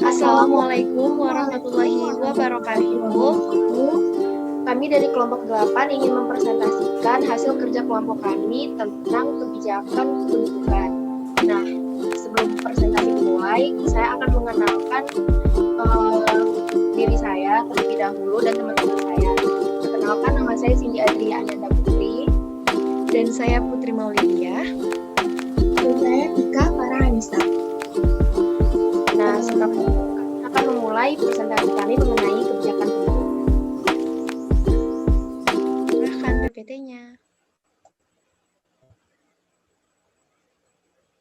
Assalamualaikum warahmatullahi wabarakatuh. Kami dari kelompok 8 ingin mempresentasikan hasil kerja kelompok kami tentang kebijakan pendidikan. Nah, sebelum presentasi dimulai, saya akan mengenalkan diri saya terlebih dahulu dan teman-teman saya. Perkenalkan, nama saya Cindy Adria Ananda Putri. Dan saya Putri Maulidia. Dan saya Tika Farhanisa. Nah, sekarang kami akan memulai presentasi kami mengenai kebijakan pendidikan. Silahkan PPT-nya.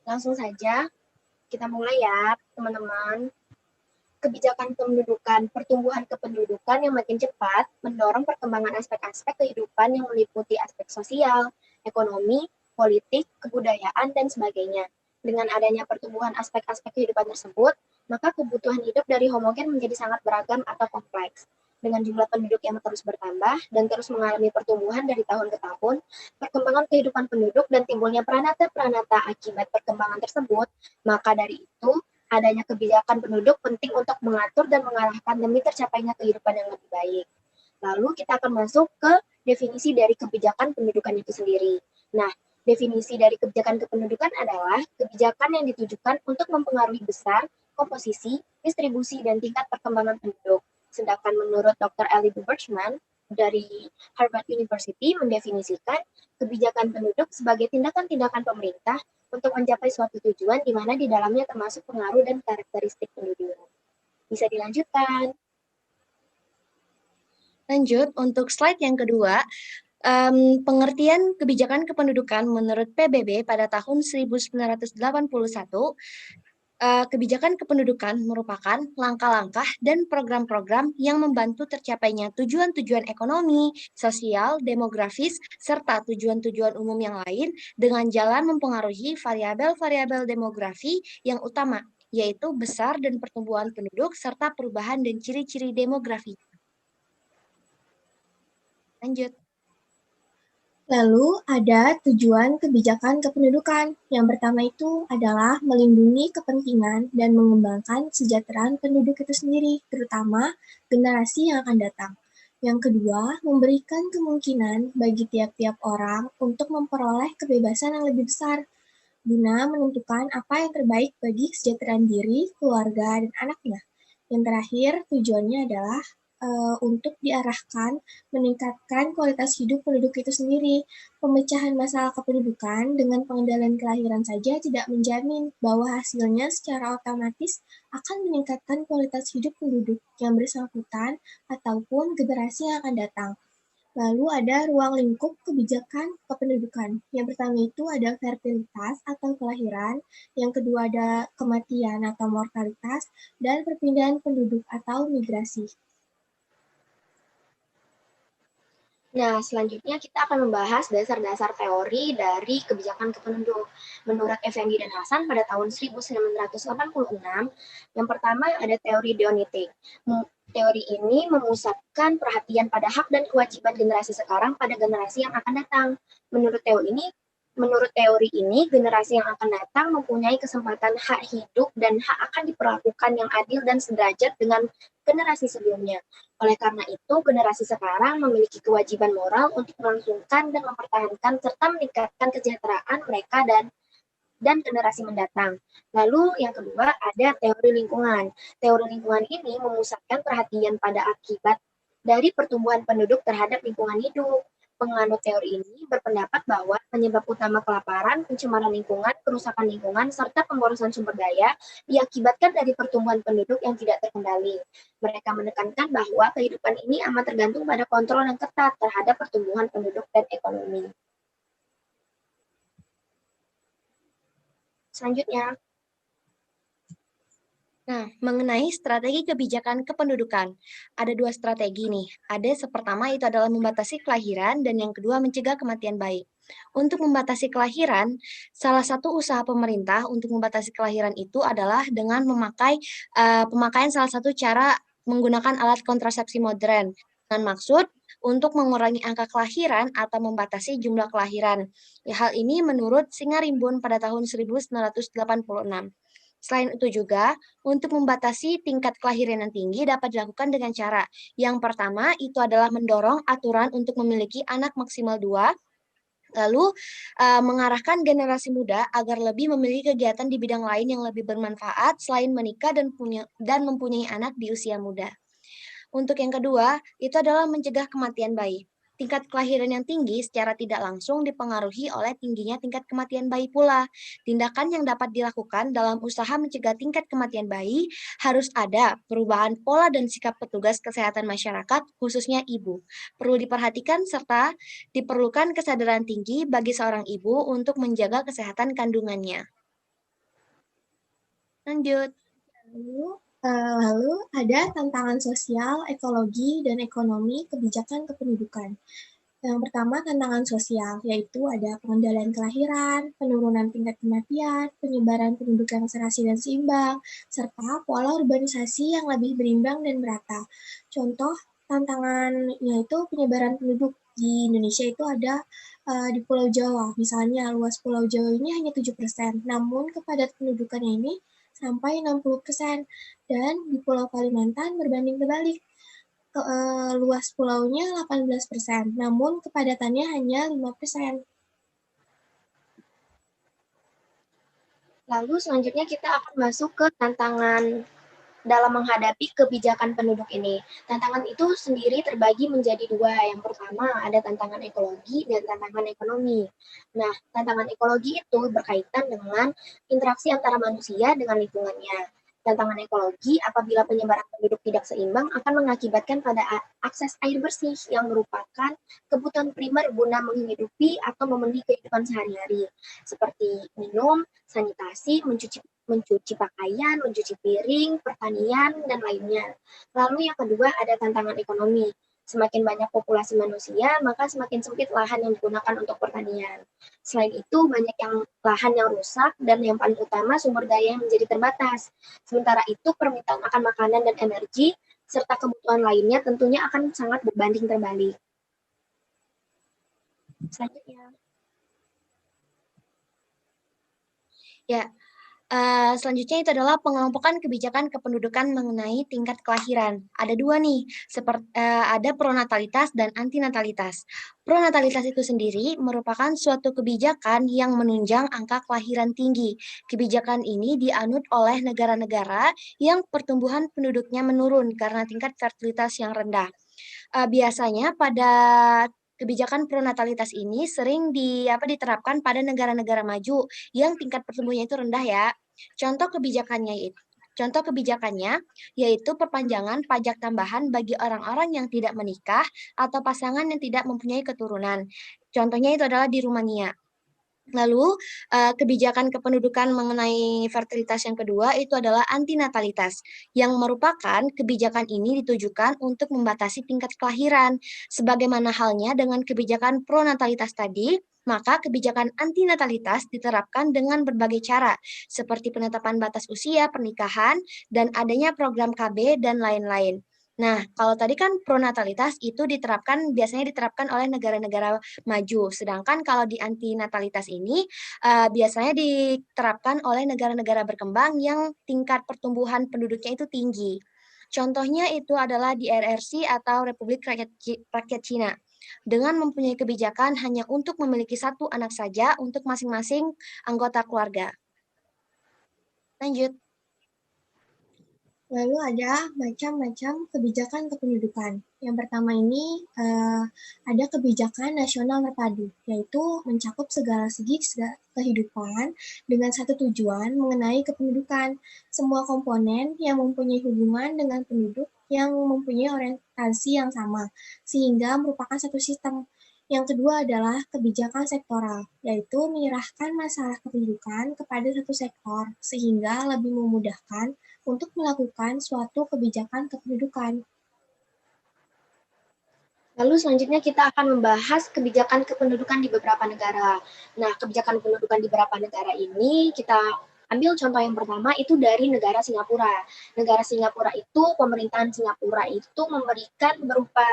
Langsung saja, kita mulai ya, teman-teman. Kebijakan kependudukan, pertumbuhan kependudukan yang makin cepat mendorong perkembangan aspek-aspek kehidupan yang meliputi aspek sosial, ekonomi, politik, kebudayaan, dan sebagainya. Dengan adanya pertumbuhan aspek-aspek kehidupan tersebut, maka kebutuhan hidup dari homogen menjadi sangat beragam atau kompleks. Dengan jumlah penduduk yang terus bertambah dan terus mengalami pertumbuhan dari tahun ke tahun, perkembangan kehidupan penduduk dan timbulnya peranata-peranata akibat perkembangan tersebut, maka dari itu, adanya kebijakan penduduk penting untuk mengatur dan mengarahkan demi tercapainya kehidupan yang lebih baik. Lalu kita akan masuk ke definisi dari kebijakan pendudukan itu sendiri. Nah, definisi dari kebijakan kependudukan adalah kebijakan yang ditujukan untuk mempengaruhi besar, komposisi, distribusi, dan tingkat perkembangan penduduk. Sedangkan menurut Dr. Ellie Berchman dari Harvard University mendefinisikan kebijakan penduduk sebagai tindakan-tindakan pemerintah untuk mencapai suatu tujuan di mana di dalamnya termasuk pengaruh dan karakteristik penduduk. Bisa dilanjutkan. Lanjut, untuk slide yang kedua, pengertian kebijakan kependudukan menurut PBB pada tahun 1981, kebijakan kependudukan merupakan langkah-langkah dan program-program yang membantu tercapainya tujuan-tujuan ekonomi, sosial, demografis, serta tujuan-tujuan umum yang lain dengan jalan mempengaruhi variabel-variabel demografi yang utama, yaitu besar dan pertumbuhan penduduk serta perubahan dan ciri-ciri demografi. Lanjut. Lalu ada tujuan kebijakan kependudukan. Yang pertama itu adalah melindungi kepentingan dan mengembangkan kesejahteraan penduduk itu sendiri, terutama generasi yang akan datang. Yang kedua, memberikan kemungkinan bagi tiap-tiap orang untuk memperoleh kebebasan yang lebih besar, guna menentukan apa yang terbaik bagi kesejahteraan diri, keluarga, dan anaknya. Yang terakhir, tujuannya adalah untuk diarahkan meningkatkan kualitas hidup penduduk itu sendiri. Pemecahan masalah kependudukan dengan pengendalian kelahiran saja tidak menjamin bahwa hasilnya secara otomatis akan meningkatkan kualitas hidup penduduk yang bersangkutan ataupun generasi yang akan datang. Lalu ada ruang lingkup kebijakan kependudukan. Yang pertama itu ada fertilitas atau kelahiran, yang kedua ada kematian atau mortalitas, dan perpindahan penduduk atau migrasi. Nah, selanjutnya kita akan membahas dasar-dasar teori dari kebijakan kependuduk. Menurut Effendi dan Hasan pada tahun 1986, yang pertama ada teori deonitik. Teori ini memusatkan perhatian pada hak dan kewajiban generasi sekarang pada generasi yang akan datang. Menurut teori ini, generasi yang akan datang mempunyai kesempatan hak hidup dan hak akan diperlakukan yang adil dan sederajat dengan generasi sebelumnya. Oleh karena itu, generasi sekarang memiliki kewajiban moral untuk melangsungkan dan mempertahankan serta meningkatkan kesejahteraan mereka dan generasi mendatang. Lalu yang kedua ada teori lingkungan. Teori lingkungan ini memusatkan perhatian pada akibat dari pertumbuhan penduduk terhadap lingkungan hidup. Penganut teori ini berpendapat bahwa penyebab utama kelaparan, pencemaran lingkungan, kerusakan lingkungan, serta pemborosan sumber daya diakibatkan dari pertumbuhan penduduk yang tidak terkendali. Mereka menekankan bahwa kehidupan ini amat tergantung pada kontrol yang ketat terhadap pertumbuhan penduduk dan ekonomi. Selanjutnya. Nah, mengenai strategi kebijakan kependudukan, ada dua strategi nih. Ada pertama itu adalah membatasi kelahiran dan yang kedua mencegah kematian bayi. Untuk membatasi kelahiran, salah satu usaha pemerintah untuk membatasi kelahiran itu adalah dengan pemakaian salah satu cara menggunakan alat kontrasepsi modern dengan maksud untuk mengurangi angka kelahiran atau membatasi jumlah kelahiran. Hal ini menurut Singarimbun pada tahun 1986. Selain itu juga, untuk membatasi tingkat kelahiran yang tinggi dapat dilakukan dengan cara. Yang pertama itu adalah mendorong aturan untuk memiliki anak maksimal 2, lalu mengarahkan generasi muda agar lebih memiliki kegiatan di bidang lain yang lebih bermanfaat selain menikah dan mempunyai anak di usia muda. Untuk yang kedua, itu adalah mencegah kematian bayi. Tingkat kelahiran yang tinggi secara tidak langsung dipengaruhi oleh tingginya tingkat kematian bayi pula. Tindakan yang dapat dilakukan dalam usaha mencegah tingkat kematian bayi harus ada perubahan pola dan sikap petugas kesehatan masyarakat, khususnya ibu. Perlu diperhatikan serta diperlukan kesadaran tinggi bagi seorang ibu untuk menjaga kesehatan kandungannya. Lanjut. Lalu ada tantangan sosial, ekologi, dan ekonomi kebijakan kependudukan. Yang pertama tantangan sosial, yaitu ada pengendalian kelahiran, penurunan tingkat kematian, penyebaran penduduk yang serasi dan seimbang, serta pola urbanisasi yang lebih berimbang dan merata. Contoh tantangannya itu penyebaran penduduk di Indonesia itu ada di Pulau Jawa. Misalnya luas Pulau Jawa ini hanya 7%, namun kepadatan pendudukannya ini sampai 60%. Dan di Pulau Kalimantan berbanding terbalik, luas pulaunya 18%, namun kepadatannya hanya 5%. Lalu selanjutnya kita akan masuk ke tantangan dalam menghadapi kebijakan penduduk ini. Tantangan itu sendiri terbagi menjadi dua. Yang pertama ada tantangan ekologi dan tantangan ekonomi. Nah, tantangan ekologi itu berkaitan dengan interaksi antara manusia dengan lingkungannya. Tantangan ekologi apabila penyebaran penduduk tidak seimbang akan mengakibatkan pada akses air bersih yang merupakan kebutuhan primer guna menghidupi atau memenuhi kehidupan sehari-hari, seperti minum, sanitasi, mencuci pakaian, mencuci piring, pertanian, dan lainnya. Lalu yang kedua ada tantangan ekonomi. Semakin banyak populasi manusia, maka semakin sempit lahan yang digunakan untuk pertanian. Selain itu, banyak lahan yang rusak, dan yang paling utama sumber daya yang menjadi terbatas. Sementara itu, permintaan akan makanan dan energi, serta kebutuhan lainnya tentunya akan sangat berbanding terbalik. Selanjutnya. Ya, selanjutnya itu adalah pengelompokan kebijakan kependudukan mengenai tingkat kelahiran. Ada dua nih, ada pronatalitas dan antinatalitas. Pronatalitas itu sendiri merupakan suatu kebijakan yang menunjang angka kelahiran tinggi. Kebijakan ini dianut oleh negara-negara yang pertumbuhan penduduknya menurun karena tingkat fertilitas yang rendah. Biasanya pada kebijakan pronatalitas ini sering diterapkan pada negara-negara maju yang tingkat pertumbuhannya itu rendah ya. Contoh kebijakannya yaitu perpanjangan pajak tambahan bagi orang-orang yang tidak menikah atau pasangan yang tidak mempunyai keturunan. Contohnya itu adalah di Rumania. Lalu, kebijakan kependudukan mengenai fertilitas yang kedua itu adalah antinatalitas, yang merupakan kebijakan ini ditujukan untuk membatasi tingkat kelahiran. Sebagaimana halnya dengan kebijakan pronatalitas tadi, maka kebijakan antinatalitas diterapkan dengan berbagai cara, seperti penetapan batas usia pernikahan dan adanya program KB dan lain-lain. Nah, kalau tadi kan pronatalitas itu biasanya diterapkan oleh negara-negara maju. Sedangkan kalau di antinatalitas ini biasanya diterapkan oleh negara-negara berkembang yang tingkat pertumbuhan penduduknya itu tinggi. Contohnya itu adalah di RRC atau Republik Rakyat Cina. Dengan mempunyai kebijakan hanya untuk memiliki satu anak saja untuk masing-masing anggota keluarga. Lanjut. Lalu ada macam-macam kebijakan kependudukan. Yang pertama ini ada kebijakan nasional terpadu, yaitu mencakup segala segi kehidupan dengan satu tujuan mengenai kependudukan. Semua komponen yang mempunyai hubungan dengan penduduk yang mempunyai orientasi yang sama, sehingga merupakan satu sistem. Yang kedua adalah kebijakan sektoral, yaitu menyerahkan masalah kependudukan kepada satu sektor, sehingga lebih memudahkan untuk melakukan suatu kebijakan kependudukan. Lalu selanjutnya kita akan membahas kebijakan kependudukan di beberapa negara. Nah, kebijakan kependudukan di beberapa negara ini kita ambil contoh yang pertama itu dari negara Singapura. Negara Singapura itu, pemerintahan Singapura itu memberikan berupa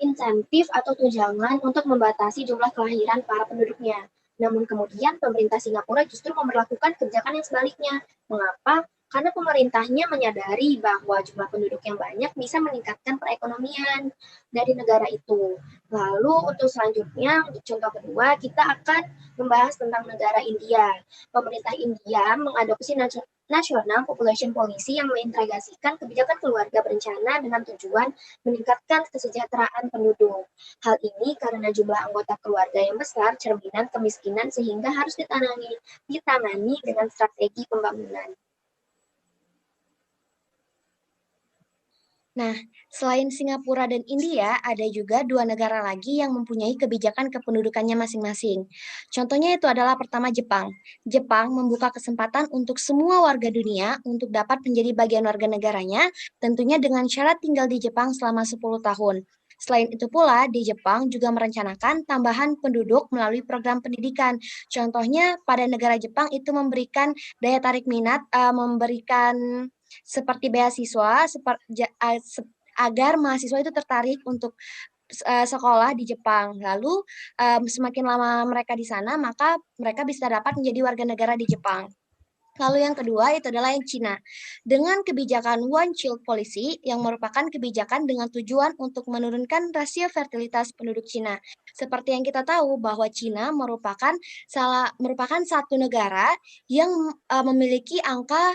insentif atau tunjangan untuk membatasi jumlah kelahiran para penduduknya. Namun kemudian pemerintah Singapura justru memperlakukan kebijakan yang sebaliknya. Mengapa? Karena pemerintahnya menyadari bahwa jumlah penduduk yang banyak bisa meningkatkan perekonomian dari negara itu. Lalu untuk selanjutnya, untuk contoh kedua, kita akan membahas tentang negara India. Pemerintah India mengadopsi National Population Policy yang mengintegrasikan kebijakan keluarga berencana dengan tujuan meningkatkan kesejahteraan penduduk. Hal ini karena jumlah anggota keluarga yang besar, cerminan kemiskinan sehingga harus ditangani dengan strategi pembangunan. Nah, selain Singapura dan India, ada juga dua negara lagi yang mempunyai kebijakan kependudukannya masing-masing. Contohnya itu adalah pertama Jepang. Jepang membuka kesempatan untuk semua warga dunia untuk dapat menjadi bagian warga negaranya, tentunya dengan syarat tinggal di Jepang selama 10 tahun. Selain itu pula, di Jepang juga merencanakan tambahan penduduk melalui program pendidikan. Contohnya, pada negara Jepang itu memberikan daya tarik minat, memberikan seperti beasiswa agar mahasiswa itu tertarik untuk sekolah di Jepang. Lalu semakin lama mereka di sana, maka mereka bisa dapat menjadi warga negara di Jepang. Lalu yang kedua itu adalah yang Cina. Dengan kebijakan One Child Policy yang merupakan kebijakan dengan tujuan untuk menurunkan rasio fertilitas penduduk Cina. Seperti yang kita tahu bahwa Cina merupakan satu negara yang memiliki angka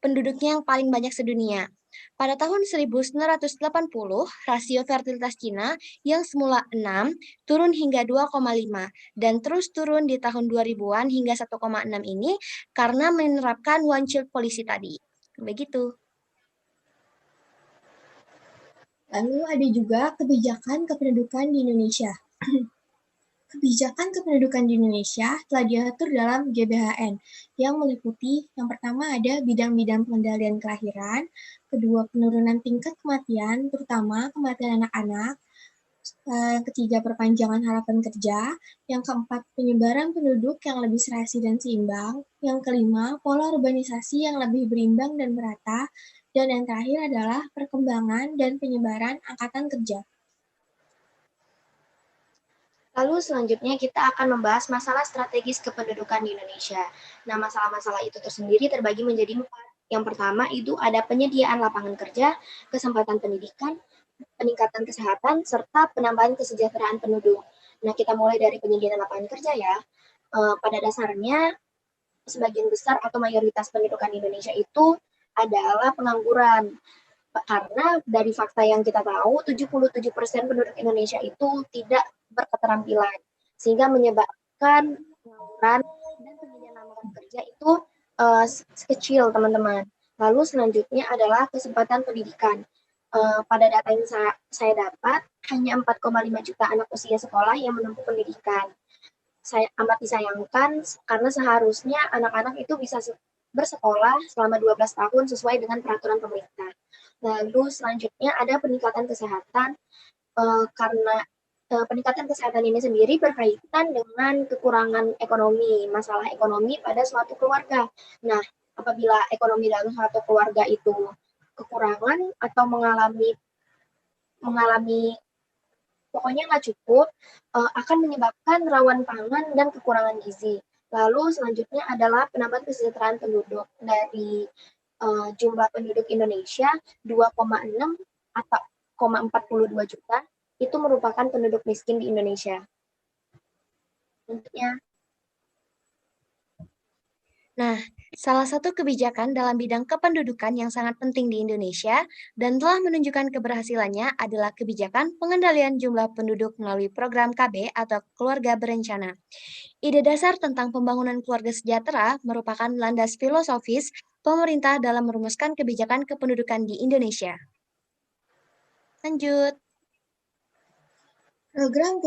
penduduknya yang paling banyak sedunia. Pada tahun 1980, rasio fertilitas Cina yang semula 6 turun hingga 2,5 dan terus turun di tahun 2000-an hingga 1,6 ini karena menerapkan one child policy tadi. Begitu. Lalu ada juga kebijakan kependudukan di Indonesia. Kebijakan kependudukan di Indonesia telah diatur dalam GBHN yang meliputi yang pertama ada bidang-bidang pengendalian kelahiran, kedua penurunan tingkat kematian, terutama kematian anak-anak, yang ketiga perpanjangan harapan kerja, yang keempat penyebaran penduduk yang lebih serasi dan seimbang, yang kelima pola urbanisasi yang lebih berimbang dan merata, dan yang terakhir adalah perkembangan dan penyebaran angkatan kerja. Lalu selanjutnya kita akan membahas masalah strategis kependudukan di Indonesia. Nah, masalah-masalah itu tersendiri terbagi menjadi 4. Yang pertama itu ada penyediaan lapangan kerja, kesempatan pendidikan, peningkatan kesehatan, serta penambahan kesejahteraan penduduk. Nah, kita mulai dari penyediaan lapangan kerja ya. Pada dasarnya, sebagian besar atau mayoritas pendudukan Indonesia itu adalah pengangguran. Karena dari fakta yang kita tahu, 77% penduduk Indonesia itu tidak berketerampilan, sehingga menyebabkan pengangguran dan penyediaan lapangan kerja itu kecil, teman-teman. Lalu selanjutnya adalah kesempatan pendidikan. Pada data yang saya dapat, hanya 4,5 juta anak usia sekolah yang menempuh pendidikan. Saya amat disayangkan karena seharusnya anak-anak itu bisa bersekolah selama 12 tahun sesuai dengan peraturan pemerintah. Lalu selanjutnya ada peningkatan kesehatan, karena peningkatan kesehatan ini sendiri berkaitan dengan kekurangan ekonomi, masalah ekonomi pada suatu keluarga. Nah, apabila ekonomi dalam suatu keluarga itu kekurangan atau mengalami pokoknya nggak cukup, akan menyebabkan rawan pangan dan kekurangan gizi. Lalu selanjutnya adalah penambahan kesejahteraan penduduk dari jumlah penduduk Indonesia 2,6 atau 0,42 juta itu merupakan penduduk miskin di Indonesia. Tentunya. Nah, salah satu kebijakan dalam bidang kependudukan yang sangat penting di Indonesia dan telah menunjukkan keberhasilannya adalah kebijakan pengendalian jumlah penduduk melalui program KB atau keluarga berencana. Ide dasar tentang pembangunan keluarga sejahtera merupakan landas filosofis pemerintah dalam merumuskan kebijakan kependudukan di Indonesia. Lanjut. Program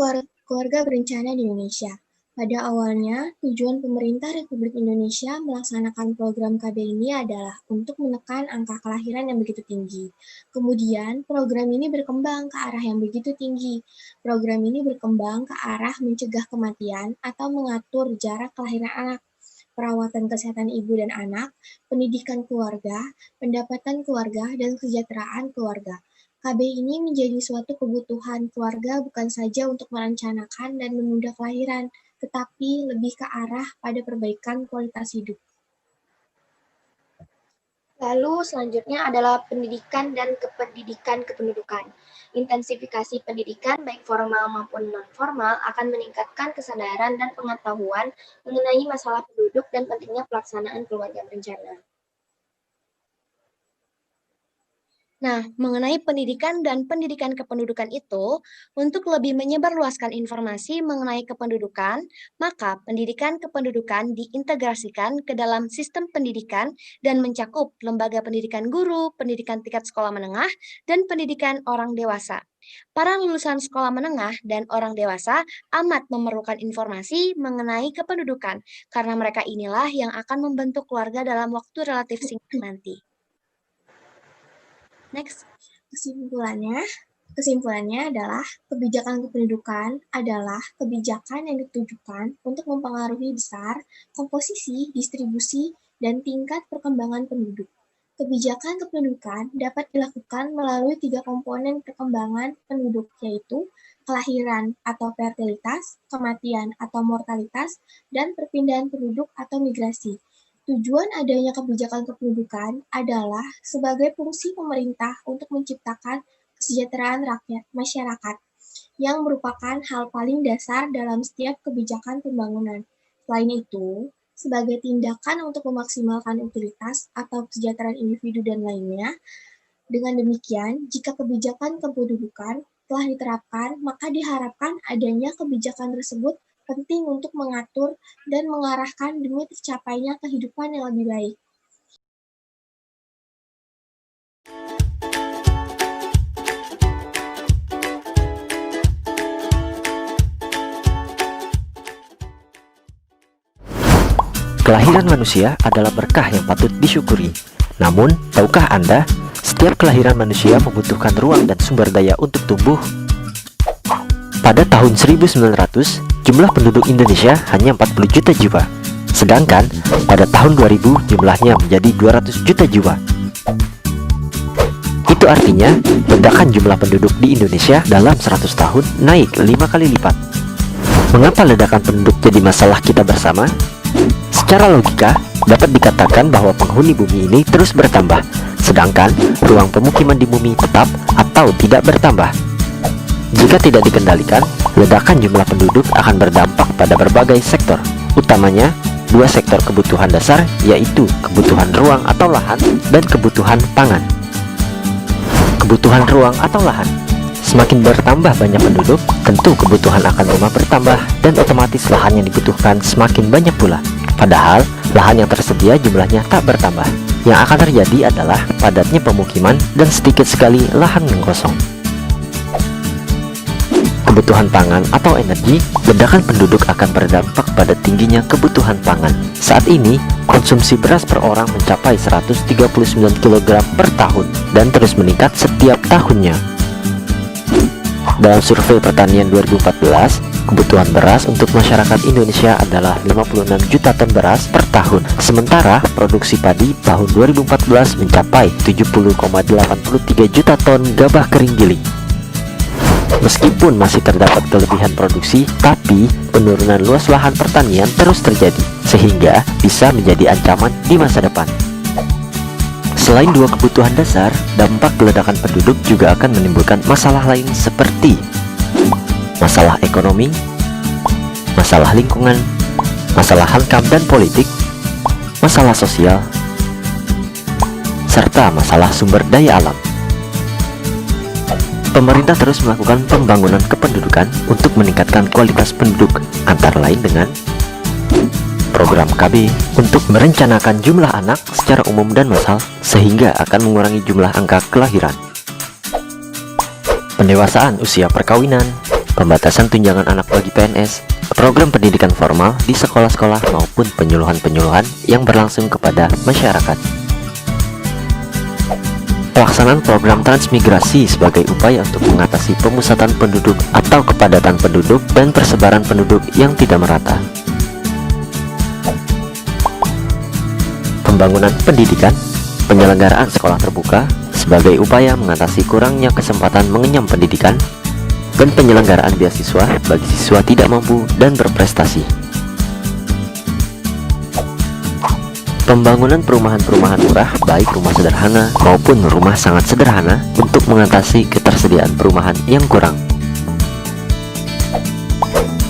keluarga berencana di Indonesia. Pada awalnya, tujuan pemerintah Republik Indonesia melaksanakan program KB ini adalah untuk menekan angka kelahiran yang begitu tinggi. Kemudian, program ini berkembang ke arah yang begitu tinggi. Program ini berkembang ke arah mencegah kematian atau mengatur jarak kelahiran anak, perawatan kesehatan ibu dan anak, pendidikan keluarga, pendapatan keluarga, dan kesejahteraan keluarga. KB ini menjadi suatu kebutuhan keluarga bukan saja untuk merencanakan dan menunda kelahiran, tetapi lebih ke arah pada perbaikan kualitas hidup. Lalu selanjutnya adalah pendidikan dan kependidikan kependudukan. Intensifikasi pendidikan baik formal maupun non-formal akan meningkatkan kesadaran dan pengetahuan mengenai masalah penduduk dan pentingnya pelaksanaan keluarga berencana. Nah, mengenai pendidikan dan pendidikan kependudukan itu, untuk lebih menyebarluaskan informasi mengenai kependudukan, maka pendidikan kependudukan diintegrasikan ke dalam sistem pendidikan dan mencakup lembaga pendidikan guru, pendidikan tingkat sekolah menengah, dan pendidikan orang dewasa. Para lulusan sekolah menengah dan orang dewasa amat memerlukan informasi mengenai kependudukan, karena mereka inilah yang akan membentuk keluarga dalam waktu relatif singkat nanti. Next. Kesimpulannya adalah kebijakan kependudukan adalah kebijakan yang ditujukan untuk mempengaruhi besar, komposisi, distribusi, dan tingkat perkembangan penduduk. Kebijakan kependudukan dapat dilakukan melalui 3 komponen perkembangan penduduk, yaitu kelahiran atau fertilitas, kematian atau mortalitas, dan perpindahan penduduk atau migrasi. Tujuan adanya kebijakan kependudukan adalah sebagai fungsi pemerintah untuk menciptakan kesejahteraan rakyat masyarakat, yang merupakan hal paling dasar dalam setiap kebijakan pembangunan. Selain itu, sebagai tindakan untuk memaksimalkan utilitas atau kesejahteraan individu dan lainnya. Dengan demikian, jika kebijakan kependudukan telah diterapkan, maka diharapkan adanya kebijakan tersebut penting untuk mengatur dan mengarahkan demi tercapainya kehidupan yang lebih baik. Kelahiran manusia adalah berkah yang patut disyukuri. Namun, tahukah Anda, setiap kelahiran manusia membutuhkan ruang dan sumber daya untuk tumbuh? Pada tahun 1900, jumlah penduduk Indonesia hanya 40 juta jiwa. Sedangkan, pada tahun 2000 jumlahnya menjadi 200 juta jiwa. Itu artinya, ledakan jumlah penduduk di Indonesia dalam 100 tahun naik 5 kali lipat. Mengapa ledakan penduduk jadi masalah kita bersama? Secara logika, dapat dikatakan bahwa penghuni bumi ini terus bertambah, sedangkan ruang pemukiman di bumi tetap atau tidak bertambah. Jika tidak dikendalikan, ledakan jumlah penduduk akan berdampak pada berbagai sektor, utamanya 2 sektor kebutuhan dasar, yaitu kebutuhan ruang atau lahan dan kebutuhan pangan. Kebutuhan ruang atau lahan. Semakin bertambah banyak penduduk, tentu kebutuhan akan rumah bertambah dan otomatis lahan yang dibutuhkan semakin banyak pula. Padahal, lahan yang tersedia jumlahnya tak bertambah. Yang akan terjadi adalah padatnya pemukiman dan sedikit sekali lahan yang kosong. Kebutuhan pangan atau energi, ledakan penduduk akan berdampak pada tingginya kebutuhan pangan. Saat ini, konsumsi beras per orang mencapai 139 kg per tahun dan terus meningkat setiap tahunnya. Dalam survei pertanian 2014, kebutuhan beras untuk masyarakat Indonesia adalah 56 juta ton beras per tahun. Sementara produksi padi tahun 2014 mencapai 70,83 juta ton gabah kering giling. Meskipun masih terdapat kelebihan produksi, tapi penurunan luas lahan pertanian terus terjadi, sehingga bisa menjadi ancaman di masa depan. Selain 2 kebutuhan dasar, dampak ledakan penduduk juga akan menimbulkan masalah lain seperti masalah ekonomi, masalah lingkungan, masalah hankam dan politik, masalah sosial, serta masalah sumber daya alam. Pemerintah terus melakukan pembangunan kependudukan untuk meningkatkan kualitas penduduk, antara lain dengan program KB untuk merencanakan jumlah anak secara umum dan massal sehingga akan mengurangi jumlah angka kelahiran. Pendewasaan usia perkawinan, pembatasan tunjangan anak bagi PNS, program pendidikan formal di sekolah-sekolah maupun penyuluhan-penyuluhan yang berlangsung kepada masyarakat. Pelaksanaan program transmigrasi sebagai upaya untuk mengatasi pemusatan penduduk atau kepadatan penduduk dan persebaran penduduk yang tidak merata. Pembangunan pendidikan, penyelenggaraan sekolah terbuka sebagai upaya mengatasi kurangnya kesempatan mengenyam pendidikan, dan penyelenggaraan beasiswa bagi siswa tidak mampu dan berprestasi. Pembangunan perumahan-perumahan murah, baik rumah sederhana maupun rumah sangat sederhana, untuk mengatasi ketersediaan perumahan yang kurang.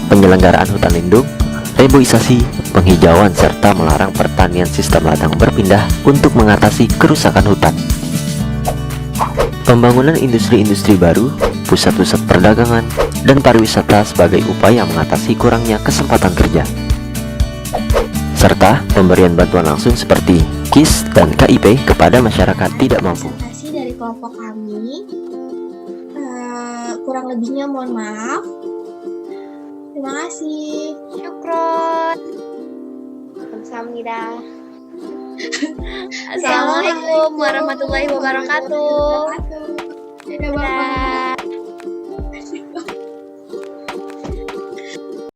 Penyelenggaraan hutan lindung, reboisasi, penghijauan, serta melarang pertanian sistem ladang berpindah untuk mengatasi kerusakan hutan. Pembangunan industri-industri baru, pusat-pusat perdagangan, dan pariwisata sebagai upaya mengatasi kurangnya kesempatan kerja. Serta pemberian bantuan langsung seperti KIS dan KIP kepada masyarakat tidak mampu. Presentasi dari kelompok kami, kurang lebihnya mohon maaf. Terima kasih. Syukron. Kamsahamnida. Assalamualaikum warahmatullahi wabarakatuh. Dadah, Bapak.